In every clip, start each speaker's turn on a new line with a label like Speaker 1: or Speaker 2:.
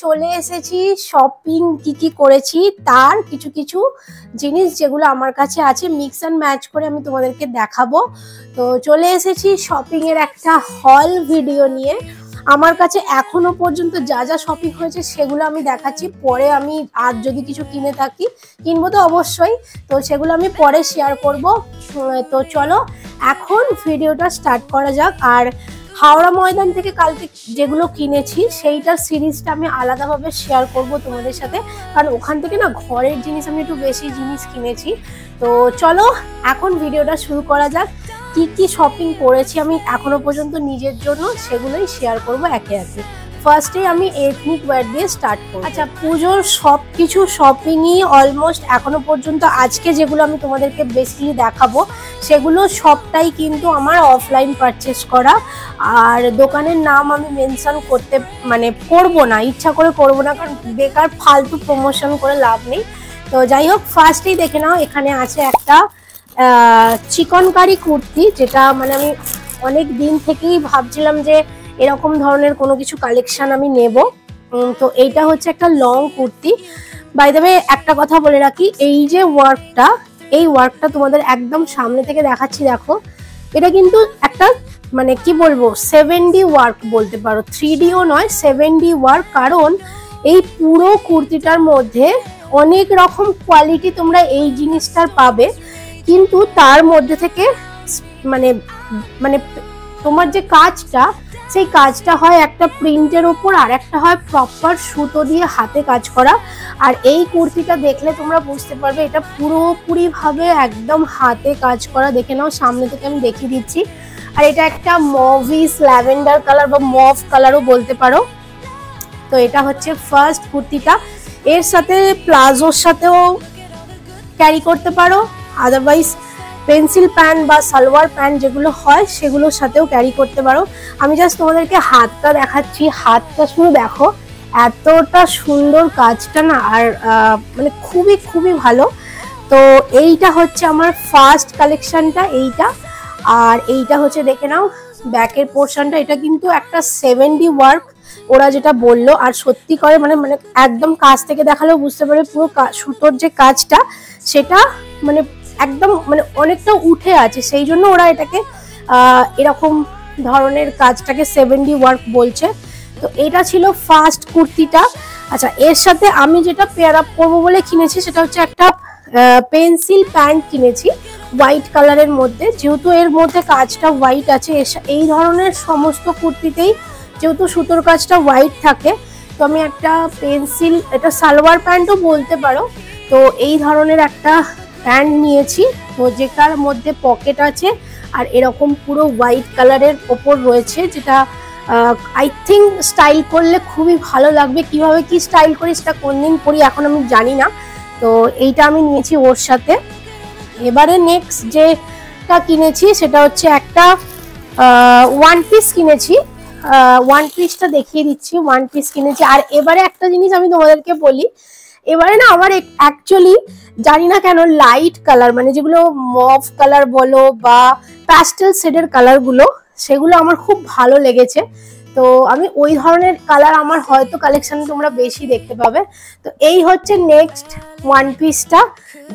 Speaker 1: চলে এসেছি শপিং কি করেছি তার কিছু কিছু জিনিস যেগুলো আমার কাছে আছে মিক্স অ্যান্ড ম্যাচ করে আমি তোমাদেরকে দেখাবো। তো চলে এসেছি শপিং এর একটা হল ভিডিও নিয়ে। আমার কাছে এখনো পর্যন্ত যা যা শপিং হয়েছে সেগুলো আমি দেখাচ্ছি, পরে আমি আর যদি কিছু কিনে থাকি কিনবো তো অবশ্যই, তো সেগুলো আমি পরে শেয়ার করব। তো চলো এখন ভিডিওটা স্টার্ট করা যাক। আর হাওড়া ময়দান থেকে কালকে যেগুলো কিনেছি সেইটার সিরিজটা আমি আলাদাভাবে শেয়ার করব তোমাদের সাথে, কারণ ওখান থেকে না ঘরের জিনিস আমি একটু বেশি জিনিস কিনেছি। তো চলো এখন ভিডিওটা শুরু করা যাক। কি শপিং করেছি আমি এখনো পর্যন্ত নিজের জন্য সেগুলোই শেয়ার করব একে একে। ফার্স্টে আমি এথনিক ওয়্যার দিয়ে স্টার্ট করব। আচ্ছা, পুজোর সব কিছু শপিংই অলমোস্ট এখনো পর্যন্ত আজকে যেগুলো আমি তোমাদেরকে বেসিক্যালি দেখাবো সেগুলো সবটাই কিন্তু আমার অফলাইন পারচেস করা। আর দোকানের নাম আমি মেনশন করবো না, ইচ্ছা করে করবো না, কারণ বেকার ফালতু প্রমোশন করে লাভ নেই। তো যাই হোক, ফার্স্টেই দেখে নাও, এখানে আছে একটা চিকনকারি কুর্তি, যেটা আমি অনেক দিন থেকেই ভাবছিলাম যে এরকম ধরনের কোনো কিছু কালেকশন আমি নেব। তো এইটা হচ্ছে একটা long kurti. By the way একটা কথা বলে রাখি, এই যে এই ওয়ার্কটা তোমাদের একদম সামনে থেকে দেখাচ্ছি, দেখো এটা কিন্তু একটা কি বলবো 7D ওয়ার্ক বলতে পারো, 3Dও নয় 7D ওয়ার্ক। কারণ এই পুরো কুর্তিটার মধ্যে অনেক রকম কোয়ালিটি তোমরা এই জিনিসটার পাবে, কিন্তু তার মধ্যে থেকে তোমার যে কাজটা, সেই কাজটা হয় একটা প্রিন্টের ওপর, আর একটা হয় প্রপার সুতো দিয়ে হাতে কাজ করা। আর এই কুর্তিটা দেখলে তোমরা বুঝতে পারবে এটা পুরোপুরি ভাবে একদম হাতে কাজ করা। দেখে নাও, সামনে থেকে আমি দেখিয়ে দিচ্ছি। আর এটা একটা মভিস ল্যাভেন্ডার কালার বা মভ কালারও বলতে পারো। তো এটা হচ্ছে ফার্স্ট কুর্তিটা। এর সাথে প্লাজোর সাথেও ক্যারি করতে পারো, আদারওয়াইজ পেন্সিল প্যান্ট বা সালোয়ার প্যান্ট যেগুলো হয় সেগুলোর সাথেও ক্যারি করতে পারো। আমি জাস্ট তোমাদেরকে হাতটা দেখাচ্ছি, হাতটা শুধু দেখো, এতটা সুন্দর কাজটা না, আর খুবই খুবই ভালো। তো এইটা হচ্ছে আমার ফার্স্ট কালেকশনটা এইটা। আর এইটা হচ্ছে দেখে নাও ব্যাকের পোর্শনটা, এটা কিন্তু একটা 7D ওয়ার্ক ওরা যেটা বললো, আর সত্যি করে একদম কাছ থেকে দেখালেও বুঝতে পারে পুরো সুতোর যে কাজটা সেটা একদম অনেকটা উঠে আছে, সেই জন্য ওরা এটাকে এরকম ধরনের কাজটাকে 7D ওয়ার্ক বলছে। তো এটা ছিল ফার্স্ট কুর্তিটা। আচ্ছা, এর সাথে আমি যেটা পেয়ার আপ করবো বলে কিনেছি সেটা হচ্ছে একটা পেন্সিল প্যান্ট কিনেছি হোয়াইট কালারের মধ্যে। যেহেতু এর মধ্যে কাজটা হোয়াইট আছে, এই ধরনের সমস্ত কুর্তিতেই যেহেতু সুতোর কাজটা হোয়াইট থাকে, তো আমি একটা পেন্সিল, এটা সালোয়ার প্যান্টও বলতে পারো, তো এই ধরনের একটা প্যান্ট নিয়েছি, তো যেটার মধ্যে পকেট আছে আর এরকম পুরো হোয়াইট কালারের ওপর রয়েছে, যেটা আই থিঙ্ক স্টাইল করলে খুবই ভালো লাগবে। কিভাবে কি স্টাইল করি সেটা কোনদিন করি এখন আমি জানি না। তো এইটা আমি নিয়েছি ওর সাথে। এবারে নেক্সট যেটা কিনেছি সেটা হচ্ছে একটা ওয়ান পিস কিনেছি। ওয়ান পিসটা দেখিয়ে দিচ্ছি, ওয়ান পিস কিনেছি। আর এবারে একটা জিনিস আমি তোমাদেরকে বলি, এবারে না আমার অ্যাকচুয়ালি জানি না কেন লাইট কালার, যেগুলো মভ কালার বলো বা প্যাস্টেল শেডের কালারগুলো, সেগুলো আমার খুব ভালো লেগেছে। তো আমি ওই ধরনের কালার আমার হয়তো কালেকশন তোমরা বেশি দেখতে পাবে। তো এই হচ্ছে নেক্সট ওয়ান পিসটা,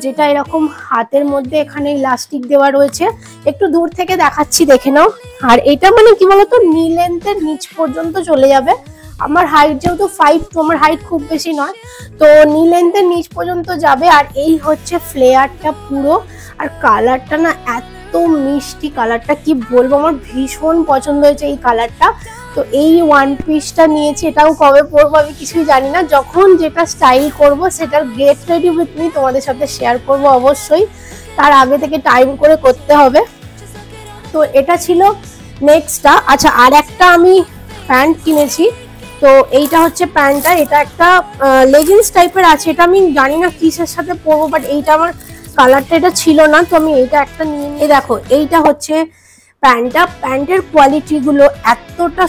Speaker 1: যেটা এরকম হাতের মধ্যে এখানে ইলাস্টিক দেওয়া রয়েছে, একটু দূর থেকে দেখাচ্ছি দেখে নাও। আর এটা কি বলতো, নি লেন্থের নিচ পর্যন্ত চলে যাবে। আমার হাইট যেহেতু 5, তো আমার হাইট খুব বেশি নয়, তো নি লেন্থের নিচ পর্যন্ত যাবে। আর এই হচ্ছে ফ্লেয়ারটা পুরো, আর কালারটা না এত মিষ্টি, কালারটা কি বলবো, আমার ভীষণ পছন্দ হয়েছে এই কালারটা। তো এই ওয়ান পিসটা নিয়েছি, এটাও কবে পরবো আমি কিছুই জানি না, যখন যেটা স্টাইল করব সেটার গেট রেডি উইথ মি তোমাদের সাথে শেয়ার করব অবশ্যই, তার আগে থেকে টাইম করে করতে হবে। তো এটা ছিল নেক্সটটা। আচ্ছা, আর একটা আমি প্যান্ট কিনেছি, তো এইটা হচ্ছে প্যান্টটা, এটা একটা লেগিংস টাইপের আছে, এটা আমি জানি না কিসের সাথে পরবো, বাট এইটা আমার কালারটা এটা ছিল না, তো আমি এইটা একটা নিয়ে দেখো, এইটা হচ্ছে প্যান্টের কোয়ালিটি গুলো এতটা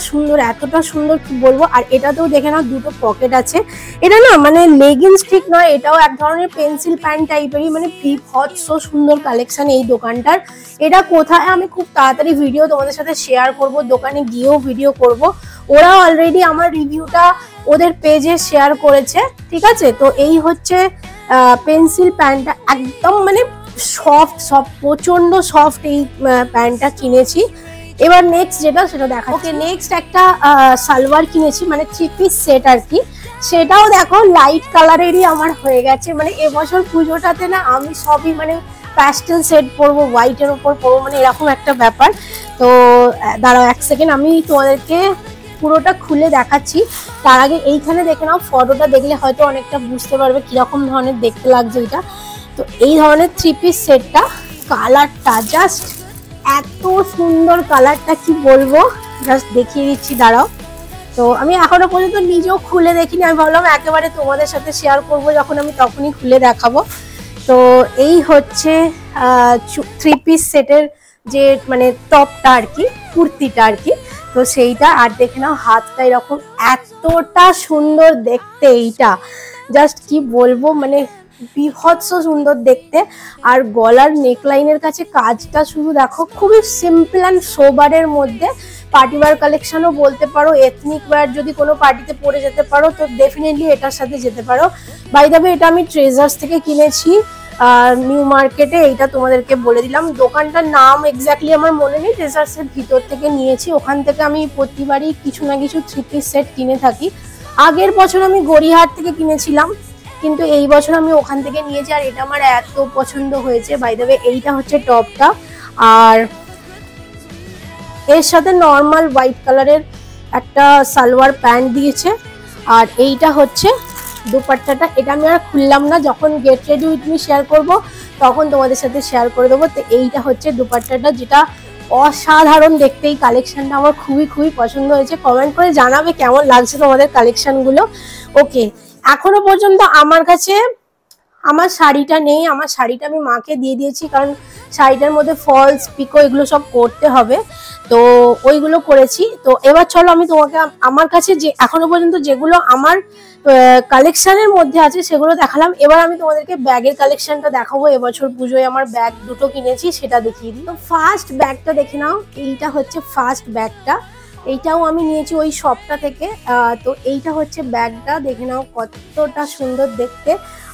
Speaker 1: সুন্দর কি বলবো। আর এটাতেও দেখে নাও দুটো পকেট আছে। এটা না মানে লেগিংস ঠিক নয়, এটাও এক ধরনের পেন্সিল প্যান্ট টাইপেরই, মানে বিভৎস সুন্দর কালেকশন এই দোকানটার। এটা কোথায় আমি খুব তাড়াতাড়ি ভিডিও তোমাদের সাথে শেয়ার করব, দোকানে গিয়েও ভিডিও করব। ওরা অলরেডি আমার রিভিউটা ওদের পেজে শেয়ার করেছে, ঠিক আছে। তো এই হচ্ছে পেন্সিল প্যান্টটা, একদম মানে সফট প্রচন্ড সফট এই প্যান্টটা কিনেছি। এবার নেক্সট যেটা সেটা দেখা। ওকে, নেক্সট একটা সালোয়ার কিনেছি, মানে 3 পিস সেট আর কি। সেটাও দেখো লাইট কালারেরই আমার হয়ে গেছে। মানে এবছর পুজোটাতে না আমি সবই মানে প্যাস্টেল সেট পরবো, হোয়াইটের ওপর পরবো, মানে এরকম একটা ব্যাপার। তো দাঁড়াও এক সেকেন্ড, আমি তোমাদেরকে পুরোটা খুলে দেখাচ্ছি। তার আগে এইখানে দেখে নাও, ফটোটা দেখলে হয়তো অনেকটা বুঝতে পারবে কিরকম ধরনের দেখতে লাগছে এটা। তো এই ধরনের 3 পিস সেটটা, কালারটা জাস্ট এত সুন্দর, কালারটা কি বলবো, জাস্ট দেখিয়ে দিচ্ছি দাঁড়াও। তো আমি এখনো পর্যন্ত নিজেও খুলে দেখিনি, আমি ভাবলাম একেবারে তোমাদের সাথে শেয়ার করবো যখন আমি তখনই খুলে দেখাবো। তো এই হচ্ছে 3 পিস সেটের যে মানে টপটা আর কি, কুর্তিটা আর কি। তো সেইটা, আর দেখে নাও হাতটা এরকম এতটা সুন্দর দেখতে, এইটা জাস্ট কি বলবো, মানে বিভৎস সুন্দর দেখতে। আর গলার নেকলাইনের কাছে কাজটা শুধু দেখো, খুবই সিম্পল অ্যান্ড সোবারের মধ্যে। পার্টি ওয়্যার কালেকশনও বলতে পারো, এথনিক ওয়্যার যদি কোনো পার্টিতে পরে যেতে পারো তো ডেফিনেটলি এটার সাথে যেতে পারো। বাই দ্য ওয়ে, এটা আমি ট্রেজার্স থেকে কিনেছি, নিউ মার্কেটে। এইটা তোমাদেরকে বলে দিলাম, দোকানটার নাম এক্স্যাক্টলি আমার মনে নেই। ট্রেজার্সের ভিতর থেকে নিয়েছি, ওখান থেকে আমি প্রতিবারই কিছু না কিছু 3 পিস সেট কিনে থাকি। আগের বছর আমি গড়িয়াহাট থেকে কিনেছিলাম, কিন্তু এই বছর আমি ওখান থেকে নিয়েছি। আর এটা আমার এত পছন্দ হয়েছে। বাই দ্য ওয়ে, এইটা হচ্ছে টপটা, আর এর সাথে নর্মাল হোয়াইট কালারের একটা সালোয়ার প্যান্ট দিয়েছে। আর এইটা হচ্ছে দুপাট্টাটা, এটা আমি আর খুললাম না, যখন get ready with me share করবো তখন তোমাদের সাথে শেয়ার করে দেবো। তো এইটা হচ্ছে দুপাট্টাটা, যেটা অসাধারণ দেখতে। এই কালেকশনটা আমার খুবই পছন্দ হয়েছে। কমেন্ট করে জানাবে কেমন লাগছে তোমাদের কালেকশনগুলো। ওকে, এখনো পর্যন্ত আমার কাছে আমার শাড়িটা নেই, আমার শাড়িটা আমি মাকে দিয়ে দিয়েছি, কারণ শাড়িটার মধ্যে ফলস পিকো এগুলো সব করতে হবে, তো ওইগুলো করেছি। তো এবার চলো আমি তোমাকে আমার কাছে যে এখনো পর্যন্ত যেগুলো আমার কালেকশনের মধ্যে আছে সেগুলো দেখালাম। এবার আমি তোমাদেরকে ব্যাগের কালেকশনটা দেখাবো। এবছর পুজোয় আমার ব্যাগ দুটো কিনেছি, সেটা দেখিয়ে দিই। তো ফার্স্ট ব্যাগটা দেখে নাও, এইটা হচ্ছে ফার্স্ট ব্যাগটা। এইটাও আমি নিয়েছি ওই শপটা থেকে। তো এইটা হচ্ছে ব্যাগটা, দেখে নাও কতটা সুন্দর দেখতে।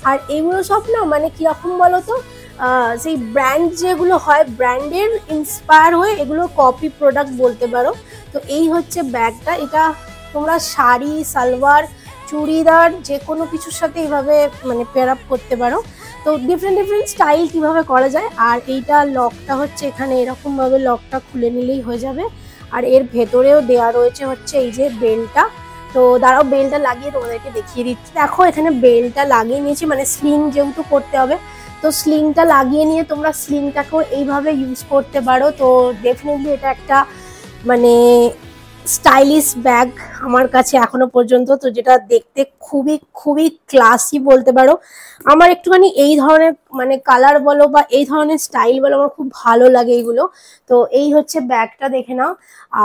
Speaker 1: আর এগুলো সব না মানে কিরকম বলো তো, সেই ব্র্যান্ড যেগুলো হয়, ব্র্যান্ডের ইন্সপায়ার হয়ে এগুলো কপি প্রোডাক্ট বলতে পারো। তো এই হচ্ছে ব্যাগটা, এটা তোমরা শাড়ি, সালোয়ার, চুড়িদার যে কোনো কিছুর সাথে এইভাবে মানে পেয়ার আপ করতে পারো। তো ডিফারেন্ট স্টাইল কিভাবে করা যায়। আর এইটা লকটা হচ্ছে এখানে এরকম ভাবে লকটা খুলে নিলেই হয়ে যাবে। আর এর ভেতরেও দেয়া রয়েছে হচ্ছে এই যে বেলটা। তো দাঁড়াও বেলটা লাগিয়ে তোমাদেরকে দেখিয়ে দিচ্ছি। দেখো এখানে বেলটা লাগিয়ে নিয়েছি, মানে স্লিং যেহেতু করতে হবে, তো স্লিংটা লাগিয়ে নিয়ে তোমরা স্লিংটাকেও এইভাবে ইউজ করতে পারো। তো ডেফিনেটলি এটা একটা মানে স্টাইলিশ ব্যাগ আমার কাছে এখনো পর্যন্ত, তো যেটা দেখতে খুবই ক্লাসি বলতে পারো। আমার একটুখানি এই ধরনের মানে কালার বলো বা এই ধরনের স্টাইল বলো, আমার খুব ভালো লাগে এইগুলো। তো এই হচ্ছে ব্যাগটা, দেখে নাও।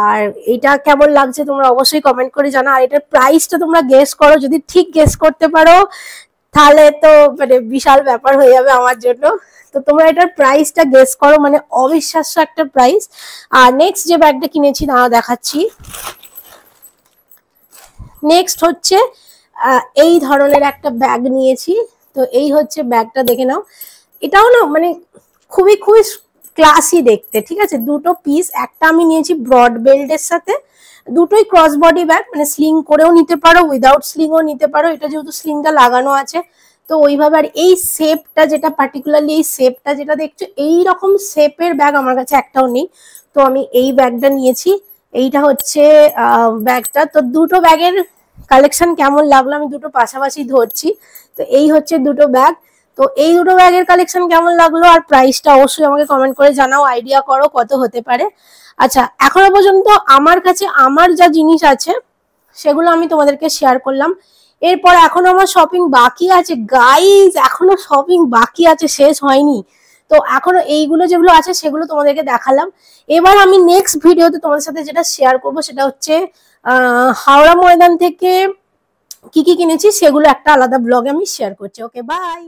Speaker 1: আর এটা কেমন লাগছে তোমরা অবশ্যই কমেন্ট করে জানাও। আর এটার প্রাইসটা তোমরা গেস করো, যদি ঠিক গেস করতে পারো তাহলে তো মানে বিশাল ব্যাপার হয়ে যাবে আমার জন্য। তো তোমরা এটার প্রাইসটা গেস করো, মানে অবিশ্বাস্য একটা প্রাইস। আর নেক্সট যে ব্যাগটা কিনেছি না দেখাচ্ছি। নেক্সট হচ্ছে এই ধরনের একটা ব্যাগ নিয়েছি। তো এই হচ্ছে ব্যাগটা, দেখে নাও। এটাও না মানে খুবই ক্লাসি দেখতে, ঠিক আছে। দুটো পিস, একটা আমি নিয়েছি ব্রড বেল্টের সাথে, দুটোই ক্রস বডি ব্যাগ, মানে স্লিং করেও নিতে পারো, উইদাউট স্লিংও নিতে পারো। এটা যেহেতু স্লিংটা লাগানো আছে তো ওইভাবে। আর এই শেপটা যেটা পার্টিকুলারলি, এই শেপটা যেটা দেখছো, এইরকম শেপের ব্যাগ আমার কাছে একটাও নেই। তো আমি এই ব্যাগটা নিয়েছি। এইটা হচ্ছে ব্যাগটা। তো দুটো ব্যাগের কালেকশন কেমন লাগলো আমি দুটো পাশাপাশি ধরছি। তো এই হচ্ছে দুটো ব্যাগ। তো এই দুটো ব্যাগের কালেকশন কেমন লাগলো আর প্রাইসটা অবশ্যই আমাকে কমেন্ট করে জানাও, আইডিয়া করো কত হতে পারে। আচ্ছা, এখনো পর্যন্ত আমার কাছে আমার যা জিনিস আছে সেগুলো আমি তোমাদেরকে শেয়ার করলাম। এরপর এখনো আমার শপিং বাকি আছে গাইজ, এখনো শপিং বাকি আছে, শেষ হয়নি। তো এখনো এইগুলো যেগুলো আছে সেগুলো তোমাদেরকে দেখালাম। এবার আমি নেক্সট ভিডিওতে তোমাদের সাথে যেটা শেয়ার করব সেটা হচ্ছে হাওড়া ময়দান থেকে কি কি কিনেছি সেগুলো একটা আলাদা ব্লগে আমি শেয়ার করছি। ওকে, বাই।